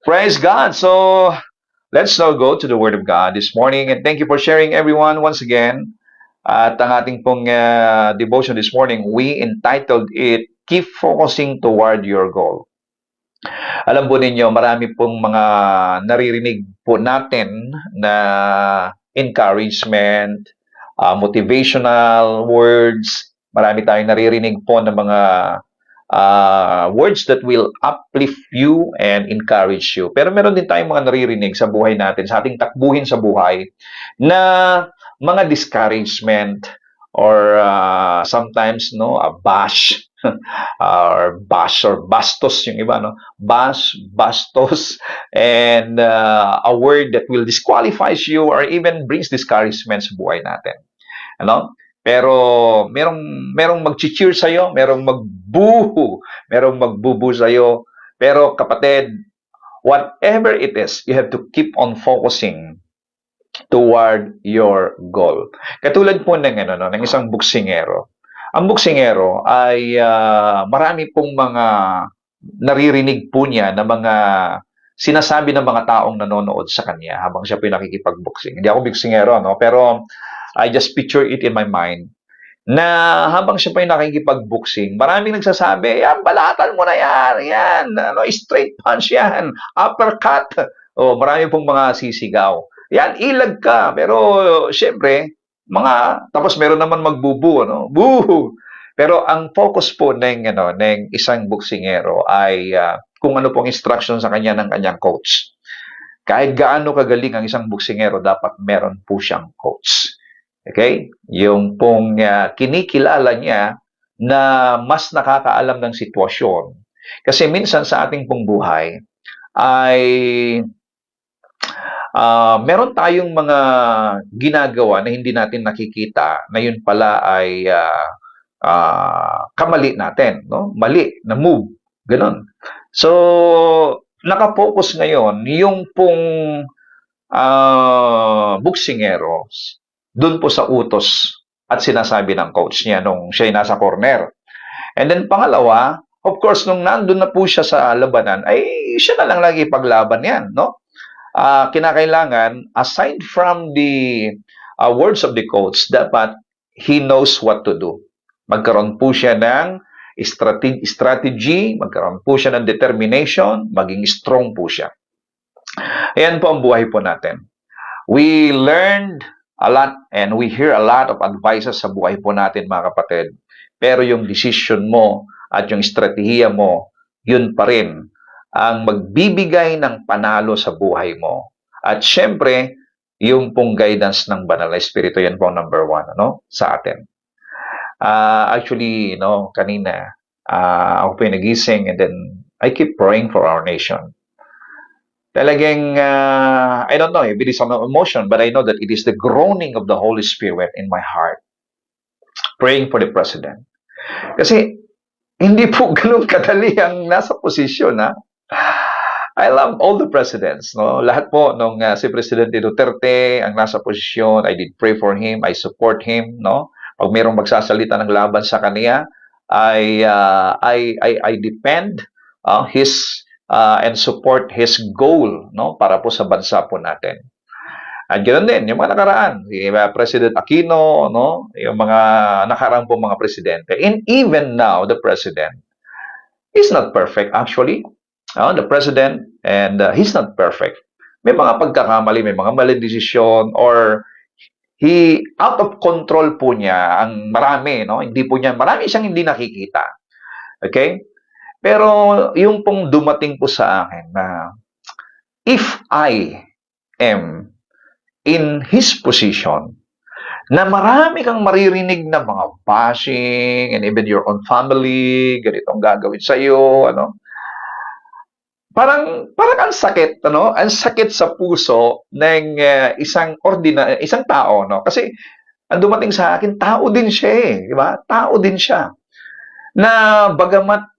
Praise God. So let's now go to the Word of God this morning. And thank you for sharing, everyone, once again. At ang ating pong devotion this morning, we entitled it, Keep Focusing Toward Your Goal. Alam po ninyo, marami pong mga naririnig po natin na encouragement, motivational words. Marami tayong naririnig po ng mga words that will uplift you and encourage you. Pero meron din tayong mga naririnig sa buhay natin, sa ating takbuhin sa buhay, na mga discouragement or sometimes a bash or bastos yung iba, no? Bastos, and a word that will disqualifies you or even brings discouragement sa buhay natin. Ano? Pero merong mag-cheer sa'yo, merong magbubu sa'yo. Pero kapatid, whatever it is, you have to keep on focusing toward your goal. Katulad po ng isang buksingero. Ang buksingero ay marami pong mga naririnig po niya na mga sinasabi ng mga taong nanonood sa kanya habang siya po nakikipag-boxing. Hindi ako buksingero, no? Pero I just picture it in my mind na habang siya pa yung nakikipag-boxing, maraming nagsasabi, yan, balatan mo na yan, straight punch yan, uppercut. Marami pong mga sisigaw. Yan, ilag ka. Pero, syempre, tapos meron naman magbubu, Boo! Pero ang focus po ng isang boksingero ay kung ano pong instruction sa kanya ng kanyang coach. Kahit gaano kagaling ang isang boksingero, dapat meron po siyang coach. Okay? Yung pong kinikilala niya na mas nakakaalam ng sitwasyon. Kasi minsan sa ating pong buhay ay meron tayong mga ginagawa na hindi natin nakikita na yun pala ay kamali natin, no? Mali na move, ganun. So, nakapokus ngayon yung pong boksingero dun po sa utos at sinasabi ng coach niya nung siya ay nasa corner. And then pangalawa, of course, nung nandun na po siya sa labanan, ay siya na lang lagi paglaban yan, no? Kinakailangan, aside from the words of the coach, dapat he knows what to do. Magkaroon po siya ng strategy, magkaroon po siya ng determination, maging strong po siya. Ayan po ang buhay po natin. We learned a lot and we hear a lot of advices sa buhay po natin, mga kapatid. Pero yung decision mo at yung estratehiya mo, yun pa rin ang magbibigay ng panalo sa buhay mo. At syempre, yung pong guidance ng Banal na Espiritu, yan po number 1 sa atin. Actually, kanina, ako po yung nagising and then I keep praying for our nation. Talagang, I don't know if it is some emotion, but I know that it is the groaning of the Holy Spirit in my heart. Praying for the President. Kasi, hindi po ganun kadali ang nasa posisyon, ha? I love all the presidents, no? Lahat po nung si Presidente Duterte ang nasa posisyon, I did pray for him, I support him, no? Pag mayroong magsasalita ng laban sa kanya, I depend his and support his goal, no? Para po sa bansa po natin. At ganoon din yung mga nakaraan, si President Aquino, no? Yung mga nakaraan po mga presidente. And even now, the president is not perfect actually. The president, and he's not perfect. May mga pagkakamali, may mga maling desisyon, or out of control po niya ang marami, Hindi po niya, marami siyang hindi nakikita. Okay? Pero yung pong dumating po sa akin na if I am in his position, na marami kang maririnig na mga bashing, and even your own family, ganitong gagawin sa'yo, Parang ang sakit, Ang sakit sa puso ng isang tao, Kasi ang dumating sa akin, tao din siya, di ba? Tao din siya. Na bagamat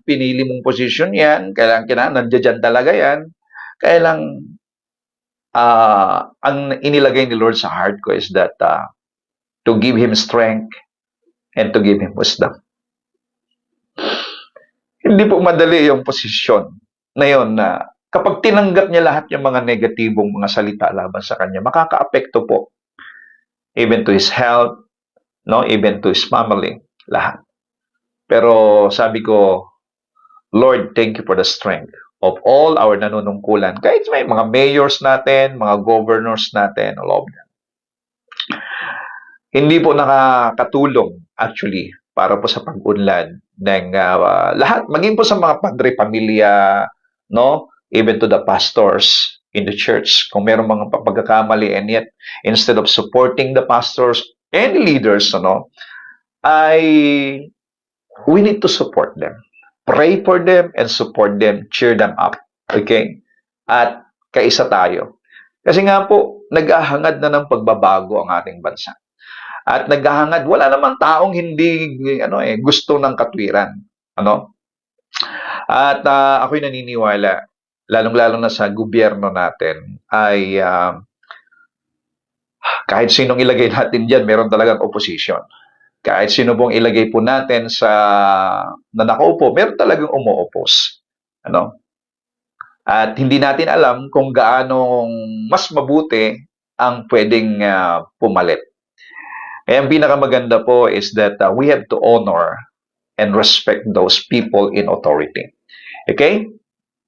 pinili mong posisyon yan, kailangan nandiyan talaga yan, kailang ang inilagay ni Lord sa heart ko is that to give him strength and to give him wisdom. Hindi po madali yung posisyon na yon na kapag tinanggap niya lahat yung mga negatibong mga salita laban sa kanya, makakaapekto po even to his health, no, even to his family, lahat. Pero sabi ko, Lord, thank you for the strength of all our nanunungkulan. Kahit may mga mayors natin, mga governors natin, all of them. Hindi po nakakatulong actually para po sa pag-unlad ng lahat, maging po sa mga padre pamilya, no? Even to the pastors in the church. Kung meron mga pagkakamali and yet instead of supporting the pastors and leaders, ano, ay we need to support them. Pray for them and support them, cheer them up. Okay? At kaisa tayo. Kasi nga po, naghahangad na ng pagbabago ang ating bansa. At naghahangad, wala namang taong hindi gusto ng katwiran. Ano? At ako'y naniniwala, lalong-lalo na sa gobyerno natin, ay kahit sinong ilagay natin dyan, meron talagang opposition. Kahit sino pong ilagay po natin sa na nakaupo, meron talagang umu-oppose. Ano? At hindi natin alam kung gaano mas mabuti ang pwedeng pumalit. Kaya ang pinakamaganda po is that we have to honor and respect those people in authority. Okay?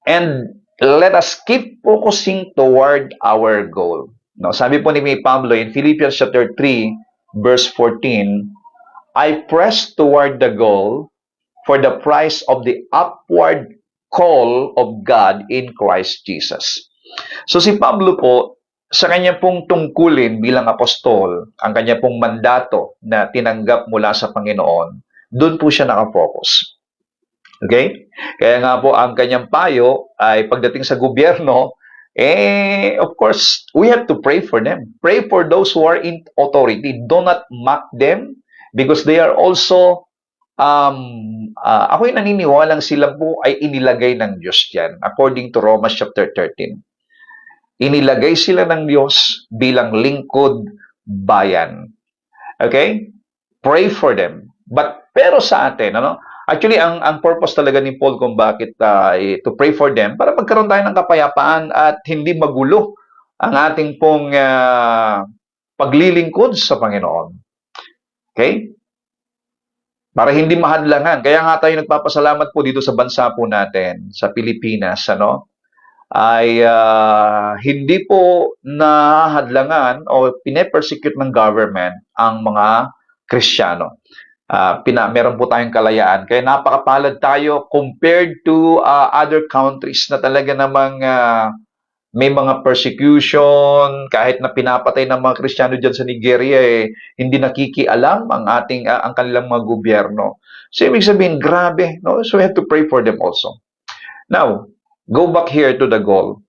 And let us keep focusing toward our goal. No, sabi po ni Pablo in Philippians chapter 3, verse 14, I press toward the goal for the prize of the upward call of God in Christ Jesus. So si Pablo po, sa kanya pong tungkulin bilang apostol, ang kanya pong mandato na tinanggap mula sa Panginoon, doon po siya nakafocus. Okay? Kaya nga po, ang kanyang payo ay pagdating sa gobyerno, of course, we have to pray for them. Pray for those who are in authority. Do not mock them because they are also, ako'y naniniwalang sila po ay inilagay ng Diyos yan, according to Romans chapter 13. Inilagay sila ng Diyos bilang lingkod bayan. Okay? Pray for them. Pero sa atin, actually, ang purpose talaga ni Paul kung bakit to pray for them, para magkaroon tayo ng kapayapaan at hindi magulo ang ating pong paglilingkod sa Panginoon. Okay? Para hindi mahadlangan. Kaya nga tayo nagpapasalamat po dito sa bansa po natin, sa Pilipinas, ay hindi po nahadlangan o pine-persecute ng government ang mga Kristiyano. Meron po tayong kalayaan. Kaya napakapalad tayo compared to other countries na talaga namang may mga persecution, kahit na pinapatay ng mga Kristiyano dyan sa Nigeria, hindi nakikialam ang kanilang mga gobyerno. So, ibig sabihin, grabe. No? So, we have to pray for them also. Now, go back here to the goal.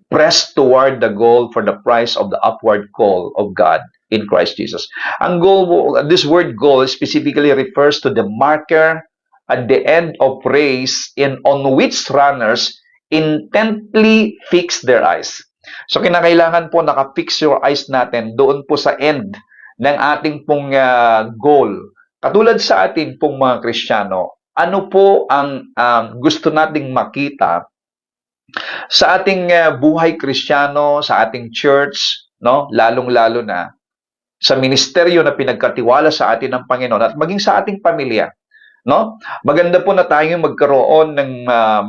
Press toward the goal for the prize of the upward call of God in Christ Jesus. Ang goal, this word goal specifically refers to the marker at the end of race on which runners intently fix their eyes. So kinakailangan po nakafix your eyes natin doon po sa end ng ating pong goal. Katulad sa atin pong mga Kristiyano, ano po ang gusto nating makita sa ating buhay Kristiyano, sa ating church, no? Lalong-lalo na sa ministeryo na pinagkatiwala sa atin ng Panginoon at maging sa ating pamilya, no? Maganda po na tayo magkaroon ng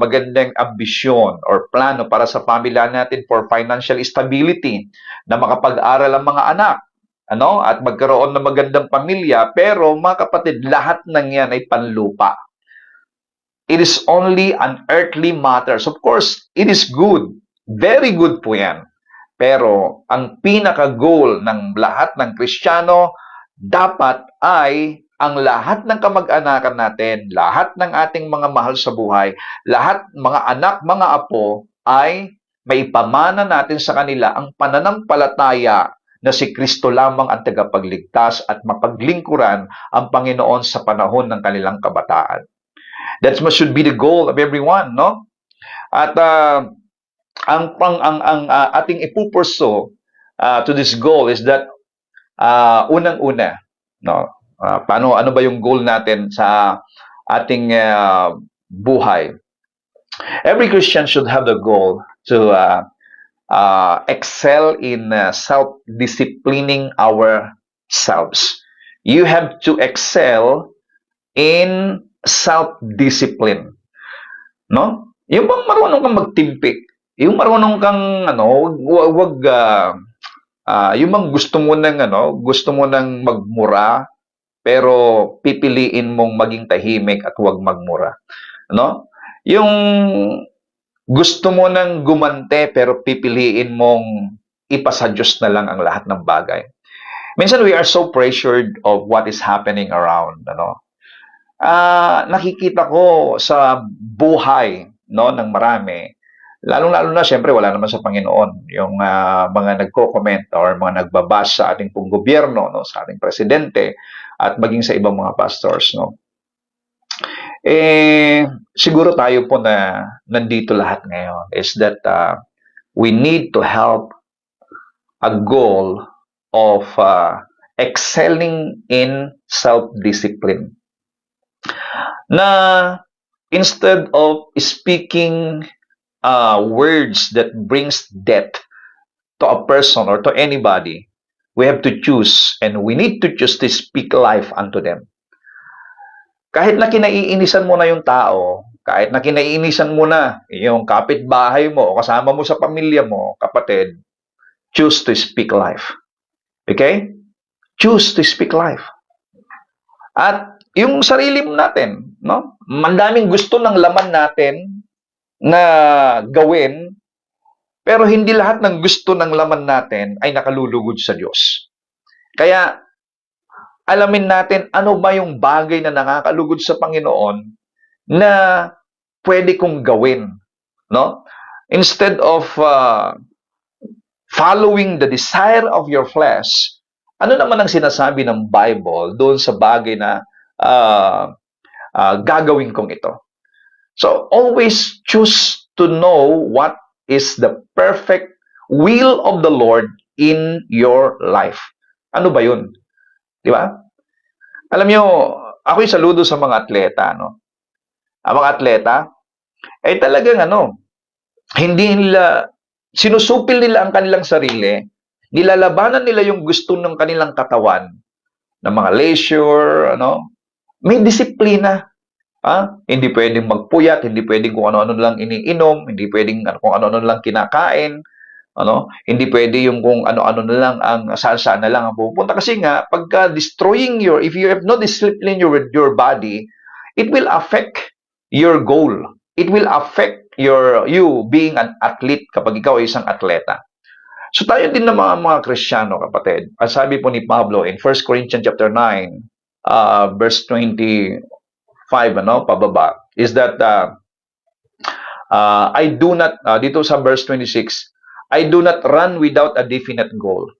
magandang ambisyon or plano para sa pamilya natin for financial stability, na makapag-aral ang mga anak, at magkaroon ng magandang pamilya. Pero mga kapatid, lahat ng yan ay panlupa. It is only an earthly matters. Of course, it is good. Very good po yan. Pero ang pinaka-goal ng lahat ng Kristiyano dapat ay ang lahat ng kamag-anakan natin, lahat ng ating mga mahal sa buhay, lahat mga anak, mga apo, ay maipamana natin sa kanila ang pananampalataya na si Kristo lamang ang tagapagligtas at mapaglingkuran ang Panginoon sa panahon ng kanilang kabataan. That should be the goal of everyone, no? At ang ating ipupurso to this goal is that unang-una, no? Ano ba yung goal natin sa ating buhay? Every Christian should have the goal to excel in self-disciplining ourselves. You have to excel in self-discipline, no? Yung bang marunong kang magtimpi, yung marunong kang yung bang gusto mo nang magmura pero pipiliin mong maging tahimik at huwag magmura, no? Yung gusto mo nang gumante pero pipiliin mong ipasa Diyos na lang ang lahat ng bagay. Minsan we are so pressured of what is happening around, nakikita ko sa buhay, no, ng marami, lalong-lalo na siyempre wala naman sa Panginoon, yung mga nagko-comment or mga nagbabash sa ating pong gobyerno, no, sa ating presidente at maging sa ibang mga pastors, no. Siguro tayo po na nandito lahat ngayon is that we need to help a goal of excelling in self-discipline. Na instead of speaking words that brings death to a person or to anybody, we have to choose and we need to choose to speak life unto them. Kahit na kinaiinisan mo na yung tao, kahit na kinaiinisan mo na yung kapitbahay mo o kasama mo sa pamilya mo, kapatid, choose to speak life. Okay? Choose to speak life. At yung sarili natin, no? Mandaming gusto ng laman natin na gawin, pero hindi lahat ng gusto ng laman natin ay nakalulugod sa Diyos. Kaya, alamin natin ano ba yung bagay na nakakalugod sa Panginoon na pwede kong gawin, no? Instead of following the desire of your flesh, ano naman ang sinasabi ng Bible doon sa bagay na gagawin kong ito? So, always choose to know what is the perfect will of the Lord in your life. Ano ba yun? Di ba? Alam nyo, ako'y saludo sa mga atleta, no? Ang mga atleta, ay talagang hindi nila, sinusupil nila ang kanilang sarili, nilalabanan nila yung gusto ng kanilang katawan, ng mga leisure, may disiplina. Hindi pwedeng magpuyat, hindi pwedeng kung ano-ano lang iniinom, hindi pwedeng kung ano-ano lang kinakain, hindi pwede yung kung ano-ano na lang ang saan-saan na lang ang pupunta. Kasi nga, pagka destroying if you have no discipline your body, it will affect your goal. It will affect you being an athlete kapag ikaw ay isang atleta. So tayo din ng mga Kristiyano, kapatid. Ang sabi po ni Pablo in 1 Corinthians chapter 9, verse 25, pababa, is that I do not, dito sa verse 26, I do not run without a definite goal.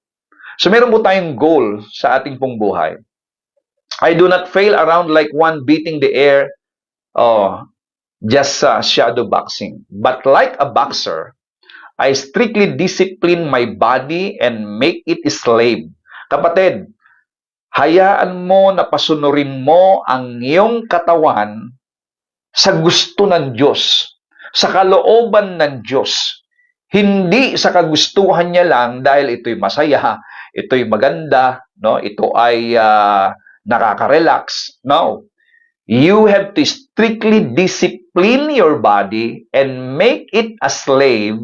So meron po tayong goal sa ating pong buhay. I do not fail around like one beating the air, just shadow boxing. But like a boxer, I strictly discipline my body and make it a slave. Kapatid, hayaan mo na pasunurin mo ang iyong katawan sa gusto ng Diyos, sa kalooban ng Diyos. Hindi sa kagustuhan niya lang dahil ito'y masaya, ito'y maganda, no? Ito ay nakaka-relax. No. You have to strictly discipline your body and make it a slave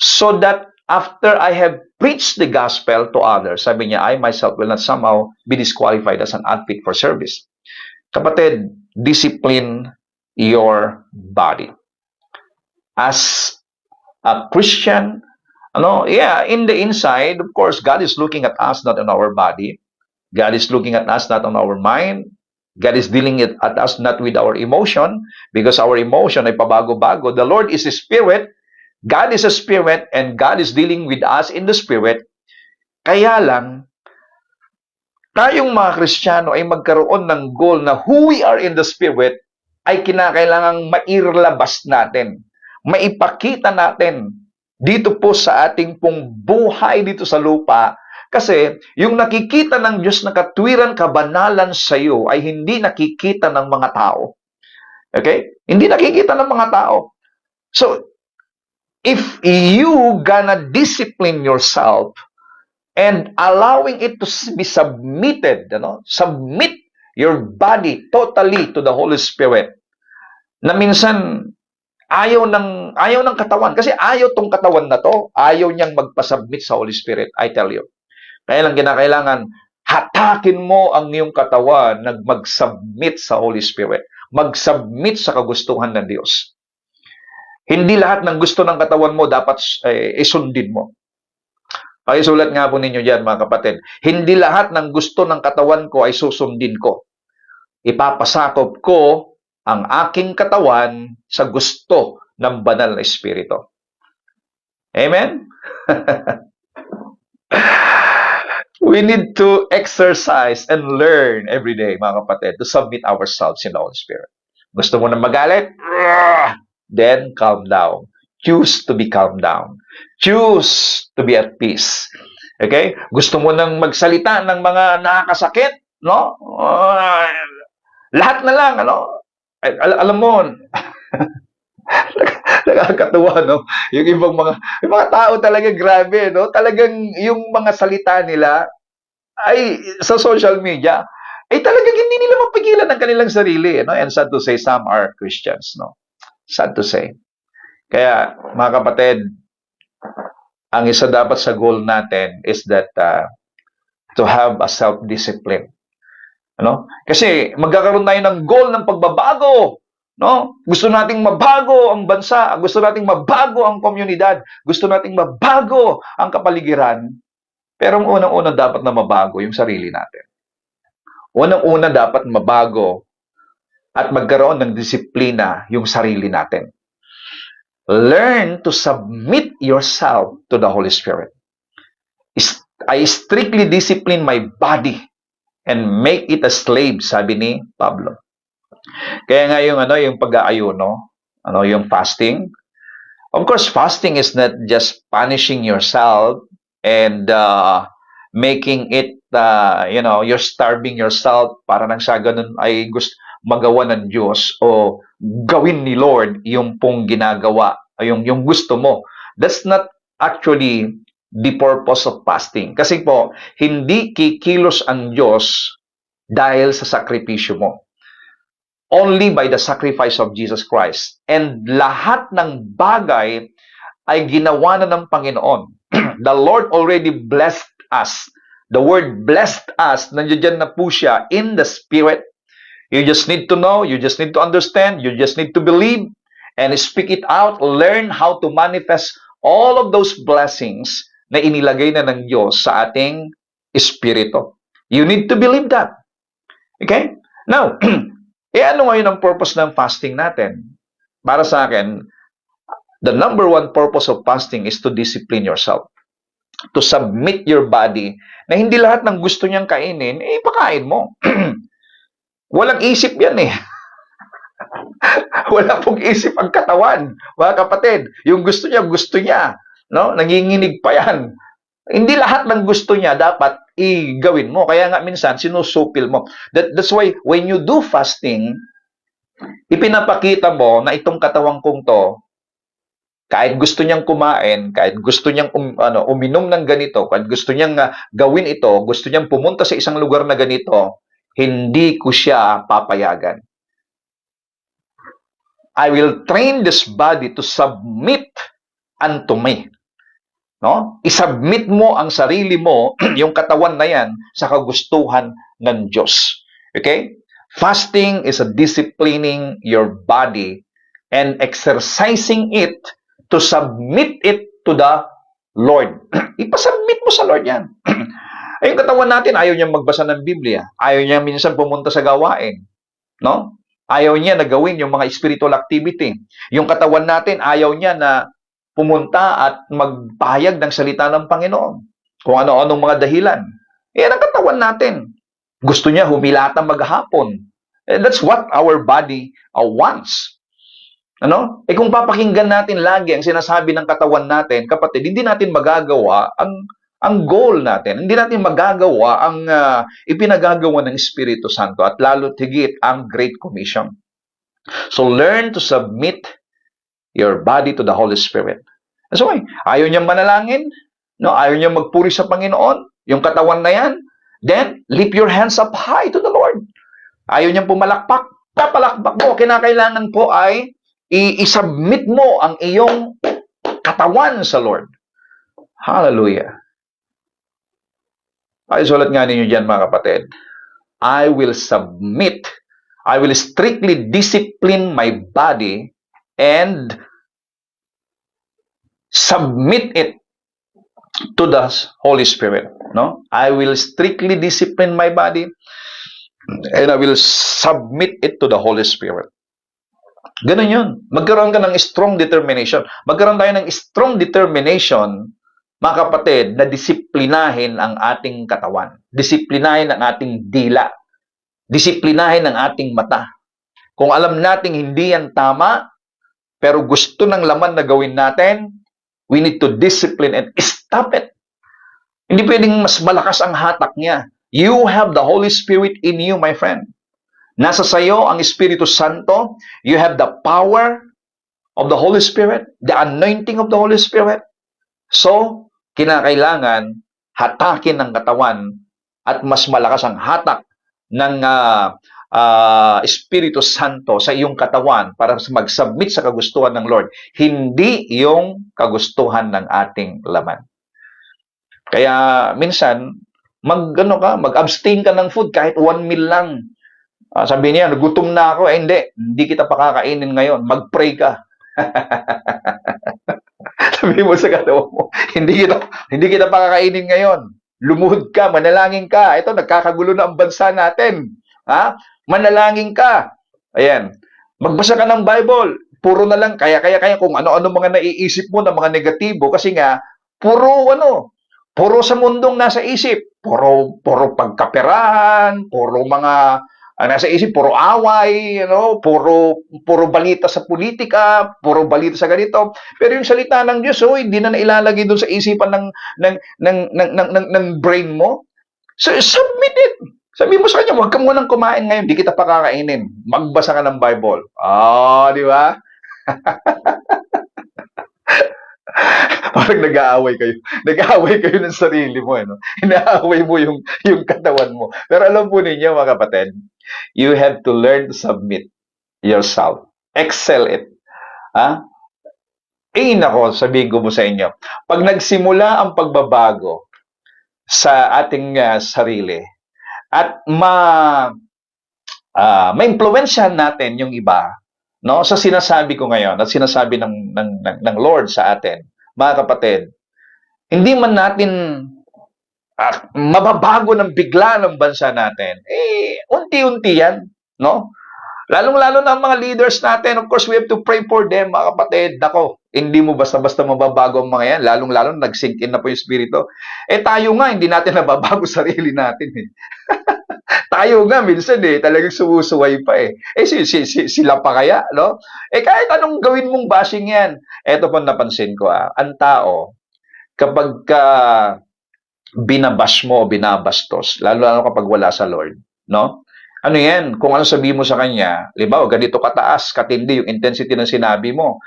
so that after I have preached the gospel to others, sabi niya, I myself will not somehow be disqualified as an unfit for service. Kapatid, discipline your body. As a Christian, in the inside, of course, God is looking at us, not on our body. God is looking at us, not on our mind. God is dealing at us, not with our emotion, because our emotion ay pabago-bago. The Lord is a spirit, God is a spirit, and God is dealing with us in the spirit. Kaya lang, tayong mga Kristiyano ay magkaroon ng goal na who we are in the spirit ay kinakailangang mairlabas natin. Maipakita natin dito po sa ating pong buhay dito sa lupa. Kasi yung nakikita ng Diyos na katwiran, kabanalan sa iyo ay hindi nakikita ng mga tao. Okay? Hindi nakikita ng mga tao. So, if you gonna discipline yourself and allowing it to be submitted, submit your body totally to the Holy Spirit, na minsan ayaw ng katawan, kasi ayaw tong katawan na to, ayaw niyang magpasubmit sa Holy Spirit, I tell you. Kaya lang kinakailangan, hatakin mo ang iyong katawan na mag-submit sa Holy Spirit, mag-submit sa kagustuhan ng Diyos. Hindi lahat ng gusto ng katawan mo dapat isundin mo. Ay, sulat nga po ninyo dyan, mga kapatid. Hindi lahat ng gusto ng katawan ko ay susundin ko. Ipapasakop ko ang aking katawan sa gusto ng banal na Espiritu. Amen? We need to exercise and learn every day, mga kapatid, to submit ourselves in the Holy Spirit. Gusto mo na magalit? Then calm down. Choose to be calm down. Choose to be at peace. Okay? Gusto mo nang magsalita ng mga nakakasakit? No? Lahat na lang, alam mo, nakakatuwa, no? Yung mga tao talaga grabe, no? Talagang yung mga salita nila ay sa social media ay talagang hindi nila mapigilan ang kanilang sarili, no? And sad to say, some are Christians, no? Sad to say. Kaya, mga kapatid, ang isa dapat sa goal natin is that to have a self-discipline. Kasi magkakaroon tayo ng goal ng pagbabago. No? Gusto nating mabago ang bansa, gusto nating mabago ang komunidad, gusto nating mabago ang kapaligiran. Pero ang unang-una dapat na mabago yung sarili natin. Unang-una dapat mabago at magkaroon ng disiplina yung sarili natin. Learn to submit yourself to the Holy Spirit. I strictly discipline my body and make it a slave, sabi ni Pablo. Kaya nga yung pag-aayuno, yung fasting. Of course, fasting is not just punishing yourself and making it, you're starving yourself para nang sa ganun ay gusto magawa ng Diyos o gawin ni Lord yung pong ginagawa, yung gusto mo. That's not actually the purpose of fasting. Kasi po, hindi kikilos ang Diyos dahil sa sakripisyo mo. Only by the sacrifice of Jesus Christ. And lahat ng bagay ay ginawa na ng Panginoon. The Lord already blessed us. The word blessed us, nandiyan na po siya in the Spirit. You just need to know, you just need to understand, you just need to believe and speak it out, learn how to manifest all of those blessings na inilagay na ng Diyos sa ating espiritu. You need to believe that. Okay? Now, ano ngayon ang purpose ng fasting natin? Para sa akin, the number one purpose of fasting is to discipline yourself. To submit your body na hindi lahat ng gusto niyang kainin, pakain mo. Walang isip yan eh. Wala pong isip ang katawan, mga kapatid. Yung gusto niya, no? Nanginginig pa yan. Hindi lahat ng gusto niya dapat igawin mo. Kaya nga minsan, sinusupil mo. That's why, when you do fasting, ipinapakita mo na itong katawang kong to, kahit gusto niyang kumain, kahit gusto niyang uminom ng ganito, kahit gusto niyang gawin ito, gusto niyang pumunta sa isang lugar na ganito, hindi ko siya papayagan. I will train this body to submit unto me. No? I-submit mo ang sarili mo, yung katawan na yan, sa kagustuhan ng Diyos. Okay? Fasting is a disciplining your body and exercising it to submit it to the Lord. Ipasubmit mo sa Lord yan. Yung katawan natin, ayaw niya magbasa ng Biblia. Ayaw niya minsan pumunta sa gawain. No? Ayaw niya na gawin yung mga spiritual activity. Yung katawan natin, ayaw niya na pumunta at magpahayag ng salita ng Panginoon. Kung ano-anong mga dahilan. Yan ang katawan natin. Gusto niya humilatang maghapon. That's what our body wants. Kung papakinggan natin lagi ang sinasabi ng katawan natin, kapatid, hindi natin magagawa ang goal natin. Hindi natin magagawa ang ipinagagawa ng Espiritu Santo at lalo tigit ang Great Commission. So learn to submit your body to the Holy Spirit. That's why, ayaw niyang manalangin, no? Ayaw niyang magpuri sa Panginoon, yung katawan na yan, then, lift your hands up high to the Lord. Ayaw niyang pumalakpak, papalakpak mo. Kinakailangan po ay i-submit mo ang iyong katawan sa Lord. Hallelujah. Ay, sulat nga ninyo dyan, mga kapatid. I will submit, I will strictly discipline my body and submit it to the Holy Spirit. No? I will strictly discipline my body and I will submit it to the Holy Spirit. Ganun yun. Magkaroon ka ng strong determination. Magkaroon tayo ng strong determination, mga kapatid, na disiplinahin ang ating katawan. Disiplinahin ang ating dila. Disiplinahin ang ating mata. Kung alam nating hindi yan tama, pero gusto ng laman na gawin natin, we need to discipline and stop it. Hindi pwedeng mas malakas ang hatak niya. You have the Holy Spirit in you, my friend. Nasa sayo ang Espiritu Santo. You have the power of the Holy Spirit, the anointing of the Holy Spirit. So, kinakailangan hatakin ng katawan at mas malakas ang hatak ng Espiritu Santo sa iyong katawan para mag-submit sa kagustuhan ng Lord. Hindi yung kagustuhan ng ating laman. Kaya minsan, mag-abstain ka ng food kahit 1 meal lang. Sabi niya, gutom na ako. Hindi kita pakakainin ngayon. Mag-pray ka. Sabi mo sa katawan mo, hindi kita pakakainin ngayon. Lumuhod ka, manalangin ka. Ito, nagkakagulo na ang bansa natin. Ha? Manalangin ka. Ayan. Magbasa ka ng Bible. Puro na lang, kaya kung ano-ano mga naiisip mo na mga negatibo. Kasi nga, puro sa mundong nasa isip. Puro pagkaperahan, puro mga nasa isip, puro away, puro balita sa politika, puro balita sa ganito. Pero yung salita ng Diyos, hindi na nailalagay doon sa isipan ng brain mo. So, submit it. Sabi mo sa kanya, huwag ka munang kumain ngayon, di kita pakakainin. Magbasa ka ng Bible. Di ba? Parang nag-aaway kayo. Nag-aaway kayo ng sarili mo. Inaaway mo yung katawan mo. Pero alam po ninyo, mga kapatid, you have to learn to submit yourself. Excel it. Nako, sabihin ko mo sa inyo, pag nagsimula ang pagbabago sa ating sarili at ma-impluwensyahan natin yung iba, sa sinasabi ko ngayon at sinasabi ng Lord sa atin, mga kapatid, hindi man natin mababago ng bigla ng bansa natin, unti-unti yan, Lalong-lalo na ang mga leaders natin, of course, we have to pray for them, mga kapatid. Nako, hindi mo basta-basta mababago ang mga yan, lalong-lalo nag-sink in na po yung Espiritu. Tayo nga, hindi natin nababago sarili natin. Tayo nga, minsan talagang sumusuway pa sila pa kaya, kahit anong gawin mong bashing yan. Eto po napansin ko, ang tao, kapag binabash mo, binabastos, lalo kapag wala sa Lord, ano yan? Kung ano sabihin mo sa kanya, halimbawa, ganito kataas, katindi yung intensity ng sinabi mo,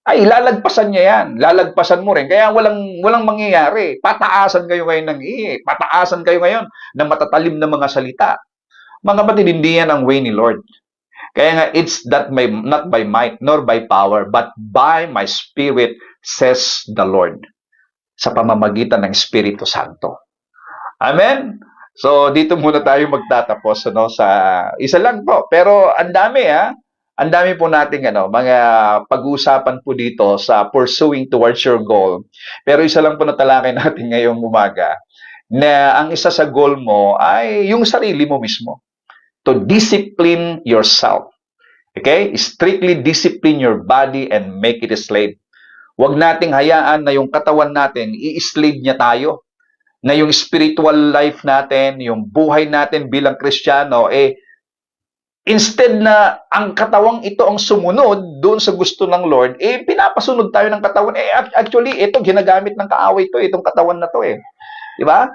ay lalagpasan niya yan. Lalagpasan mo rin. Kaya walang mangyayari. Pataasan kayo ngayon ng pataasan kayo ngayon ng matatalim na mga salita. Mga kapatid, hindi yan ang way ni Lord. Kaya nga, it's not by might nor by power, but by my Spirit, says the Lord. Sa pamamagitan ng Espiritu Santo. Amen? So, dito muna tayo magtatapos sa isa lang po. Pero ang dami ang dami po nating mga pag-uusapan po dito sa pursuing towards your goal. Pero isa lang po na talakay natin ngayong umaga na ang isa sa goal mo ay yung sarili mo mismo. To discipline yourself. Okay? Strictly discipline your body and make it a slave. Huwag nating hayaan na yung katawan natin, i-slave niya tayo. Na yung spiritual life natin, yung buhay natin bilang Kristiyano, instead na ang katawang ito ang sumunod doon sa gusto ng Lord, pinapasunod tayo ng katawan. Actually, ito, ginagamit ng kaaway ito, itong katawan na to Di ba?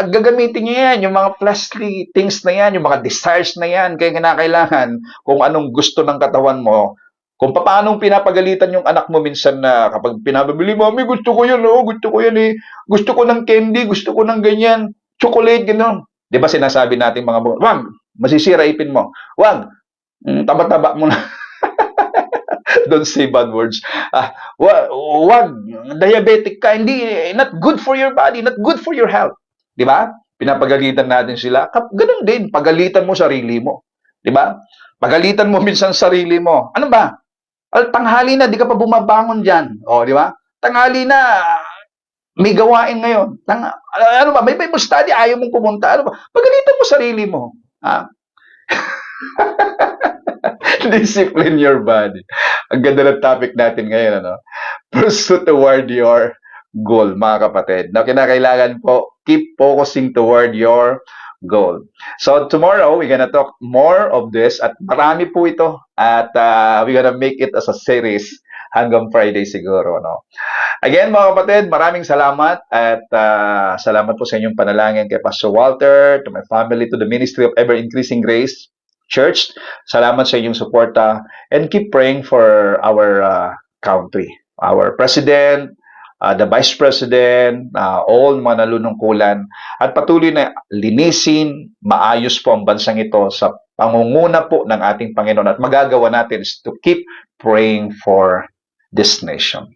Gagamitin niya yan, yung mga fleshly things na yan, yung mga desires na yan, kaya kinakailangan kung anong gusto ng katawan mo, Kung paano pinapagalitan yung anak mo minsan na kapag pinababili, "Mommy, gusto ko 'yan, oh, gusto ko 'yan, eh. Gusto ko ng candy, gusto ko ng ganyan, chocolate," gano'n. 'Di ba sinasabi nating mga "Wag, masisira ipin mo. Wag, taba-taba mo na." Don't say bad words. Wag, diabetic ka, hindi, not good for your body, not good for your health. 'Di ba? Pinapagalitan natin sila. Gano'n din, pagalitan mo sarili mo. 'Di ba? Pagalitan mo minsan sarili mo. Ano ba? Tanghali na, di ka pa bumabangon diyan. Oh, di ba? Tanghali na, may gawain ngayon. Ano ba? May Bible study, ayaw mong pumunta. Ano ba? Pagalitan mo sarili mo. Ha? Discipline your body. Ang ganda ng topic natin ngayon, ano? Pursue toward your goal, mga kapatid. Na kinakailangan po, keep focusing toward your goal. So tomorrow, we're gonna talk more of this at marami po ito at we're gonna make it as a series hanggang Friday siguro, no? Again, mga kapatid, maraming salamat at salamat po sa inyong panalangin kay Pastor Walter, to my family, to the Ministry of Ever Increasing Grace Church. Salamat sa inyong suporta and keep praying for our country, our president, the vice president, all mga nalunungkulan at patuloy na linisin, maayos po ang bansang ito sa pangunguna po ng ating Panginoon at magagawa natin is to keep praying for this nation.